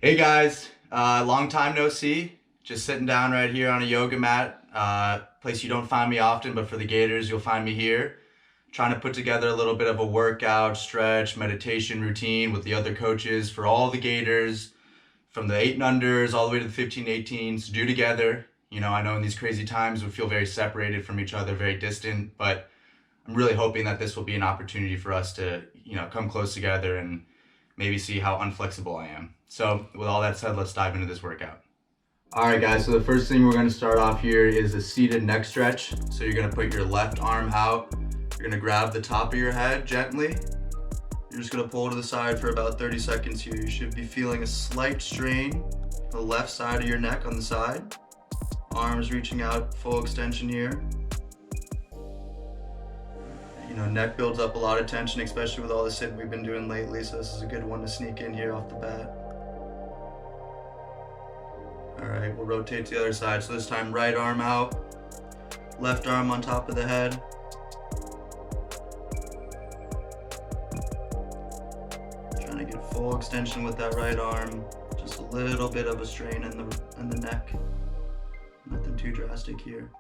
Hey guys, long time no see. Just sitting down right here on a yoga mat. Place you don't find me often, but for the Gators, you'll find me here. Trying to put together a little bit of a workout, stretch, meditation routine with the other coaches for all the Gators, from the 8 and unders all the way to the 15, 18s, to do together. You know, I know in these crazy times we feel very separated from each other, very distant, but I'm really hoping that this will be an opportunity for us to, come close together and maybe see how unflexible I am. So with all that said, let's dive into this workout. All right guys, so the first thing we're gonna start off here is a seated neck stretch. So you're gonna put your left arm out. You're gonna grab the top of your head gently. You're just gonna pull to the side for about 30 seconds here. You should be feeling a slight strain on the left side of your neck on the side. Arms reaching out, full extension here. Neck builds up a lot of tension, especially with all the sitting we've been doing lately, so this is a good one to sneak in here off the bat. All right, we'll rotate to the other side. So this time, right arm out, left arm on top of the head. Trying to get full extension with that right arm. Just a little bit of a strain in the neck. Nothing too drastic here.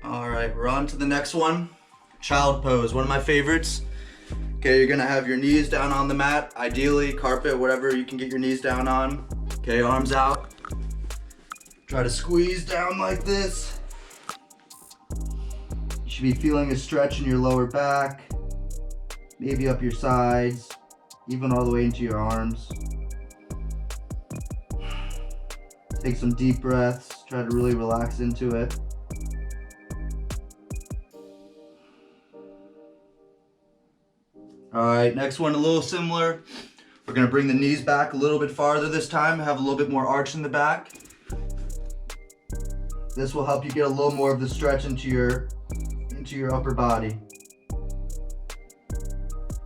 All right, we're on to the next one. Child pose, one of my favorites. Okay, you're gonna have your knees down on the mat, ideally carpet, whatever you can get your knees down on. Okay, arms out. Try to squeeze down like this. You should be feeling a stretch in your lower back, maybe up your sides, even all the way into your arms. Take some deep breaths, try to really relax into it. All right, next one a little similar. We're gonna bring the knees back a little bit farther this time, have a little bit more arch in the back. This will help you get a little more of the stretch into your upper body.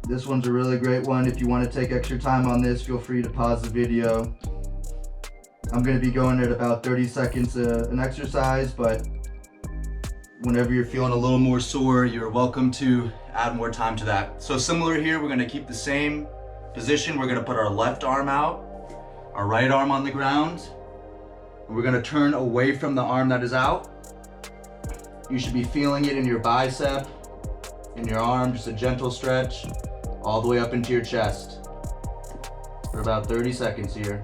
This one's a really great one. If you want to take extra time on this, feel free to pause the video. I'm gonna be going at about 30 seconds an exercise, but whenever you're feeling a little more sore, you're welcome to add more time to that. So similar here, we're gonna keep the same position. We're gonna put our left arm out, our right arm on the ground, and we're gonna turn away from the arm that is out. You should be feeling it in your bicep, in your arm, just a gentle stretch, all the way up into your chest for about 30 seconds here.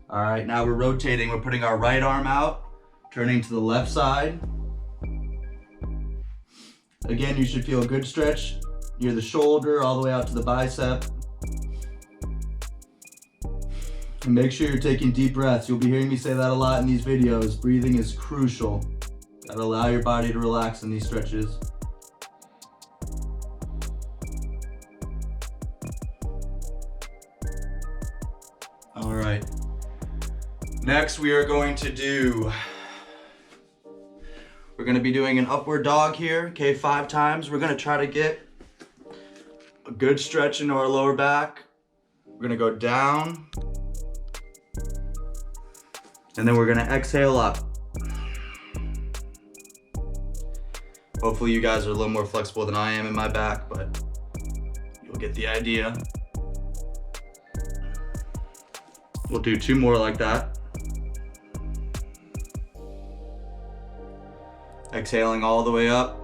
All right, now we're rotating. We're putting our right arm out, turning to the left side. Again, you should feel a good stretch near the shoulder, all the way out to the bicep. And make sure you're taking deep breaths. You'll be hearing me say that a lot in these videos. Breathing is crucial. Gotta allow your body to relax in these stretches. All right. Next, we're going to be doing an upward dog here, okay, 5 times. We're gonna try to get a good stretch into our lower back. We're gonna go down, and then we're gonna exhale up. Hopefully you guys are a little more flexible than I am in my back, but you'll get the idea. We'll do 2 more like that. Exhaling all the way up.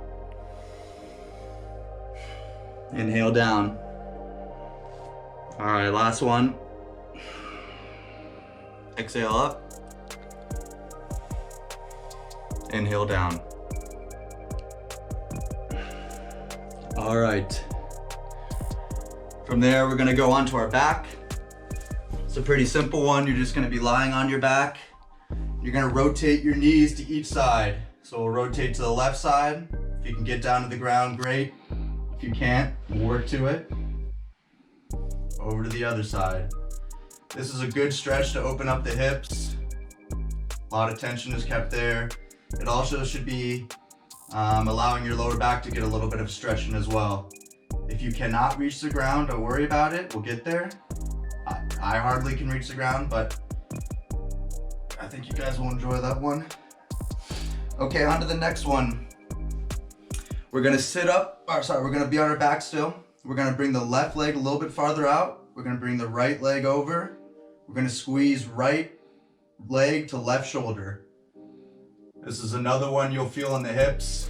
Inhale down. All right, last one. Exhale up. Inhale down. All right. From there, we're gonna go onto our back. It's a pretty simple one. You're just gonna be lying on your back. You're gonna rotate your knees to each side. So we'll rotate to the left side. If you can get down to the ground, great. If you can't, we'll work to it. Over to the other side. This is a good stretch to open up the hips. A lot of tension is kept there. It also should be allowing your lower back to get a little bit of stretching as well. If you cannot reach the ground, don't worry about it. We'll get there. I hardly can reach the ground, but I think you guys will enjoy that one. Okay, on to the next one. We're gonna we're gonna be on our back still. We're gonna bring the left leg a little bit farther out. We're gonna bring the right leg over. We're gonna squeeze right leg to left shoulder. This is another one you'll feel in the hips.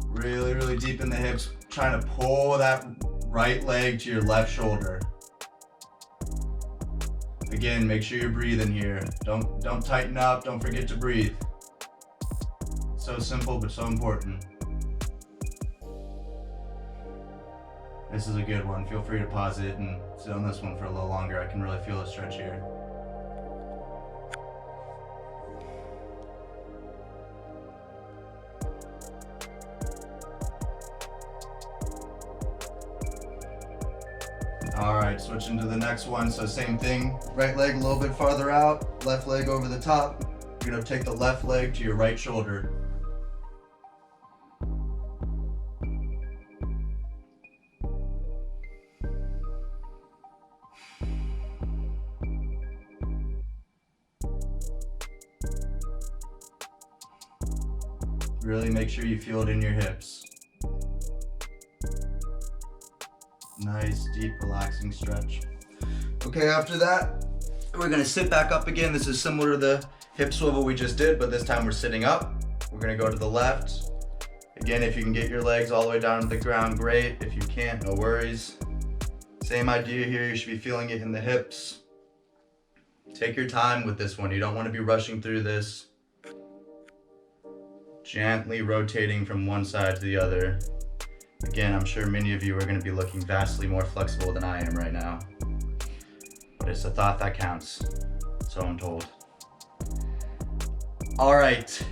Really, really deep in the hips, trying to pull that right leg to your left shoulder. Again, make sure you're breathing here. Don't tighten up, don't forget to breathe. So simple, but so important. This is a good one. Feel free to pause it and sit on this one for a little longer. I can really feel a stretch here. All right, switching to the next one. So same thing, right leg a little bit farther out, left leg over the top. You're gonna take the left leg to your right shoulder. Really make sure you feel it in your hips. Nice, deep, relaxing stretch. Okay, after that, we're gonna sit back up again. This is similar to the hip swivel we just did, but this time we're sitting up. We're gonna go to the left. Again, if you can get your legs all the way down to the ground, great. If you can't, no worries. Same idea here, you should be feeling it in the hips. Take your time with this one. You don't wanna be rushing through this. Gently rotating from one side to the other. Again, I'm sure many of you are going to be looking vastly more flexible than I am right now. But it's the thought that counts, so I'm told. All right.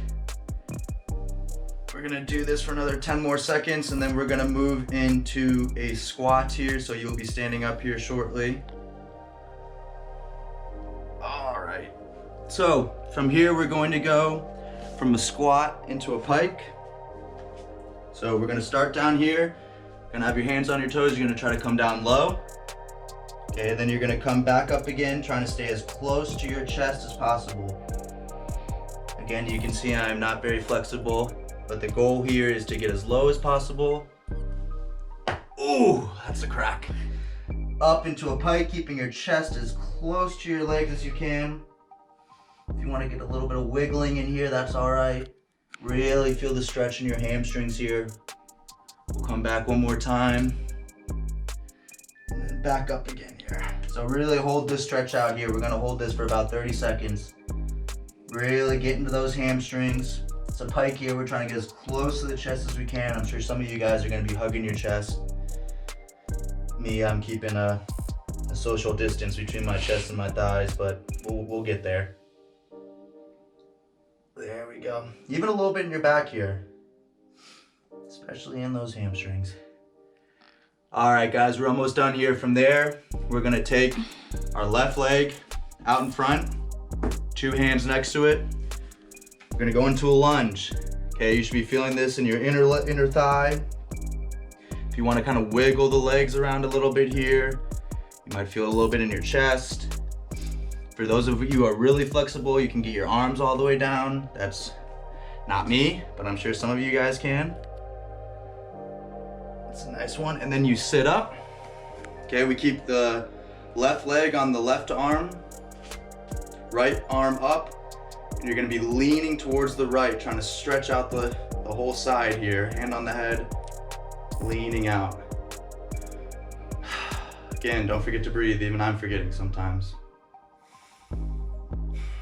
We're going to do this for another 10 more seconds, and then we're going to move into a squat here, so you'll be standing up here shortly. All right. So from here, we're going to go from a squat into a pike. So we're gonna start down here. You're gonna have your hands on your toes. You're gonna try to come down low. Okay, then you're gonna come back up again, trying to stay as close to your chest as possible. Again, you can see I'm not very flexible, but the goal here is to get as low as possible. Ooh, that's a crack. Up into a pike, keeping your chest as close to your legs as you can. If you want to get a little bit of wiggling in here, that's all right. Really feel the stretch in your hamstrings here. We'll come back one more time. And then back up again here. So really hold this stretch out here. We're gonna hold this for about 30 seconds. Really get into those hamstrings. It's a pike here. We're trying to get as close to the chest as we can. I'm sure some of you guys are gonna be hugging your chest. Me, I'm keeping a social distance between my chest and my thighs, but we'll get there. There we go. Even a little bit in your back here, especially in those hamstrings. All right, guys, we're almost done here. From there, we're gonna take our left leg out in front, 2 hands next to it. We're gonna go into a lunge. Okay, you should be feeling this in your inner thigh. If you wanna kind of wiggle the legs around a little bit here, you might feel a little bit in your chest. For those of you who are really flexible, you can get your arms all the way down. That's not me, but I'm sure some of you guys can. That's a nice one. And then you sit up. Okay, we keep the left leg on the left arm, right arm up, and you're gonna be leaning towards the right, trying to stretch out the whole side here. Hand on the head, leaning out. Again, don't forget to breathe. Even I'm forgetting sometimes.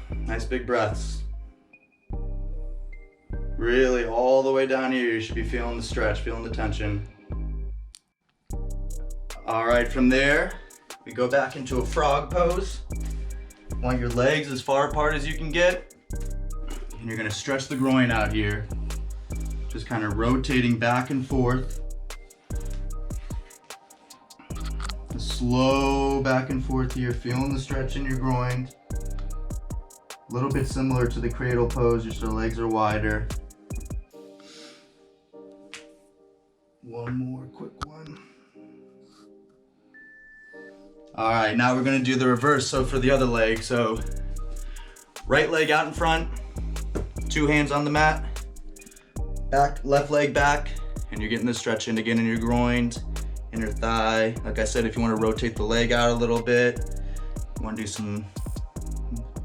Nice big breaths. Really all the way down here, you should be feeling the stretch, feeling the tension. All right, from there, we go back into a frog pose. Want your legs as far apart as you can get. And you're gonna stretch the groin out here. Just kind of rotating back and forth. Slow back and forth here, feeling the stretch in your groin. A little bit similar to the cradle pose, just our legs are wider. One more quick one. All right, now we're gonna do the reverse. So for the other leg, so right leg out in front, 2 hands on the mat, back, left leg back, and you're getting the stretch in again in your groins, inner thigh. Like I said, if you want to rotate the leg out a little bit, you want to do some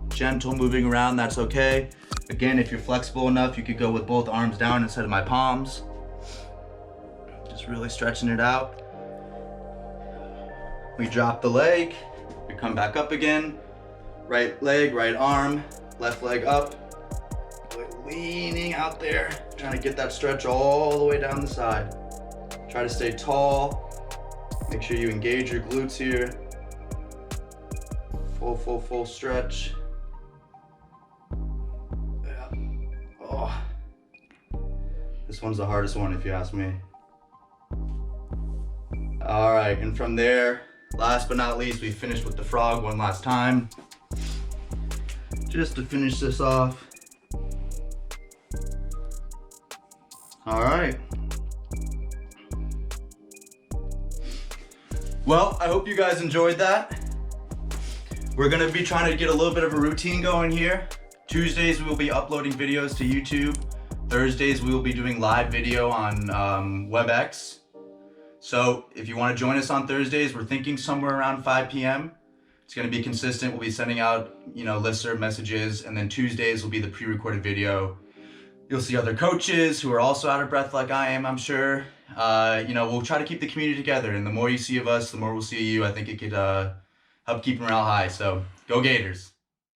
gentle moving around, that's okay. Again, if you're flexible enough, you could go with both arms down instead of my palms. Just really stretching it out. We drop the leg, we come back up again. Right leg, right arm, left leg up. Leaning out there, trying to get that stretch all the way down the side. Try to stay tall. Make sure you engage your glutes here. Full stretch. Yeah. Oh. This one's the hardest one if you ask me. All right, and from there, last but not least, we finish with the frog one last time. Just to finish this off. All right. Well, I hope you guys enjoyed that. We're gonna be trying to get a little bit of a routine going here. Tuesdays, we will be uploading videos to YouTube. Thursdays, we will be doing live video on WebEx. So if you wanna join us on Thursdays, we're thinking somewhere around 5 p.m. It's gonna be consistent. We'll be sending out, listserv messages, and then Tuesdays will be the pre-recorded video. You'll see other coaches who are also out of breath like I am, I'm sure. We'll try to keep the community together, and the more you see of us, the more we'll see you. I think it could help keep morale high, so go Gators.